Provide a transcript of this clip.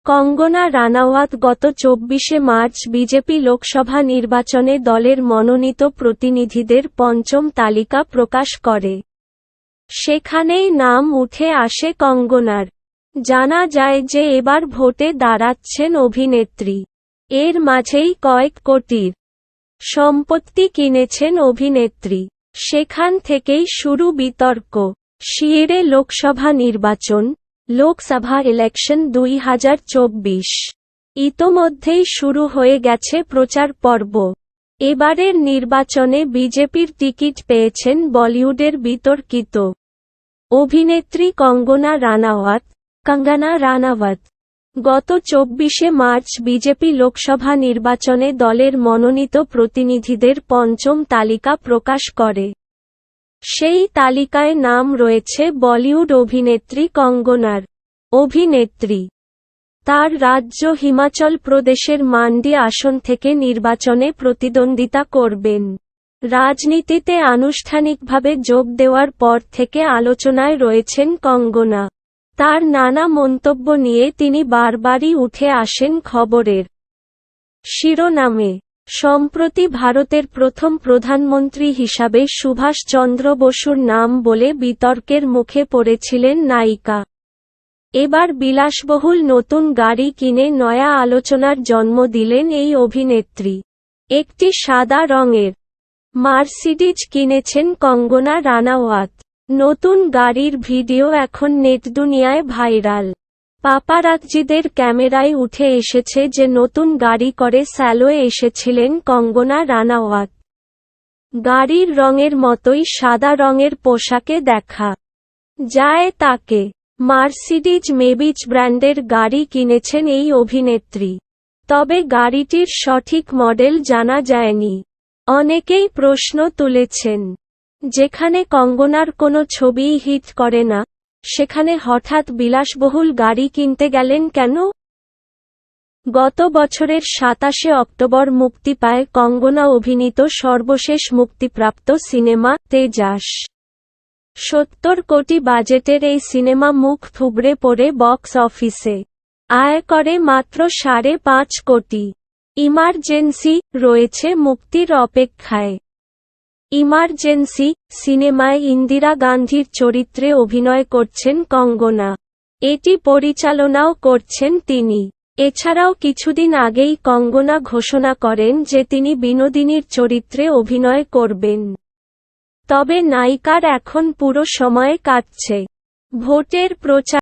কঙ্গনা রানাওয়াত গত ২৪শে March BJP Lok Sabha নির্বাচনে দলের মনোনীত প্রতিনিধিদের পঞ্চম তালিকা প্রকাশ করে। সেখানেই নাম উঠে আসে কঙ্গনার। জানা যায় যে এবার ভোটে দাঁড়াচ্ছেন অভিনেত্রী। এর মাঝেই কয়েক কোটির সম্পত্তি কিনেছেন অভিনেত্রী। সেখান থেকেই শুরু বিতর্ক। শিয়রে লোকসভা নির্বাচন, লোকসভা ইলেকশন ২০২৪। ইতোমধ্যেই শুরু হয়ে গেছে প্রচার পর্ব। এবারের নির্বাচনে বিজেপির টিকিট পেয়েছেন বলিউডের বিতর্কিত অভিনেত্রী কঙ্গনা রানাওয়াত। গত ২৪শে মার্চ বিজেপি লোকসভা নির্বাচনে দলের মনোনীত প্রতিনিধিদের পঞ্চম তালিকা প্রকাশ করে। সেই তালিকায় নাম রয়েছে বলিউড অভিনেত্রী কঙ্গনার। অভিনেত্রী তার রাজ্য হিমাচল প্রদেশের মান্ডি আসন থেকে নির্বাচনে প্রতিদ্বন্দ্বিতা করবেন। রাজনীতিতে আনুষ্ঠানিকভাবে যোগ দেওয়ার পর থেকে আলোচনায় রয়েছেন কঙ্গনা। তার নানা মন্তব্য নিয়ে তিনি বারবারই উঠে আসেন খবরের শিরোনামে। সম্প্রতি ভারতের প্রথম প্রধানমন্ত্রী হিসাবে সুভাষ চন্দ্র বসুর নাম বলে বিতর্কের মুখে পড়েছিলেন নায়িকা। এবার বিলাসবহুল নতুন গাড়ি কিনে নয়া আলোচনার জন্ম দিলেন এই অভিনেত্রী। একটি সাদা রঙের মার্সিডিজ কিনেছেন কঙ্গনা রানাওয়াত। নতুন গাড়ির ভিডিও এখন নেটদুনিয়ায় ভাইরাল। পাপারাজ্জিদের ক্যামেরায় উঠে এসেছে যে নতুন গাড়ি করে স্যালোয় এসেছিলেন কঙ্গনা রানাওয়াত। গাড়ির রঙের মতোই সাদা রঙের পোশাকে দেখা যায় তাকে। মার্সিডিজ মেবিজ ব্র্যান্ডের গাড়ি কিনেছেন এই অভিনেত্রী। তবে গাড়িটির সঠিক মডেল জানা যায়নি। অনেকেই প্রশ্ন তুলেছেন, যেখানে কঙ্গনার কোনো ছবিই হিট করে না, সেখানে হঠাৎ বিলাসবহুল গাড়ি কিনতে গেলেন কেন? গত বছরের ২৭শে অক্টোবর মুক্তি পায় কঙ্গনা অভিনীত সর্বশেষ মুক্তিপ্রাপ্ত সিনেমা তেজাস। ৭০ কোটি বাজেটের এই সিনেমা মুখ থুবড়ে পড়ে বক্স অফিসে আয় করে মাত্র ৫.৫ কোটি। ইমার্জেন্সি রয়েছে মুক্তির অপেক্ষায়। ইমার্জেন্সি সিনেমায় ইন্দিরা গান্ধীর চরিত্রে অভিনয় করছেন কঙ্গনা। এটি পরিচালনাও করছেন তিনি। এছাড়াও কিছুদিন আগেই কঙ্গনা ঘোষণা করেন যে তিনি বিনোদিনীর চরিত্রে অভিনয় করবেন। তবে নায়িকার এখন পুরো সময় কাটছে ভোটের প্রচার।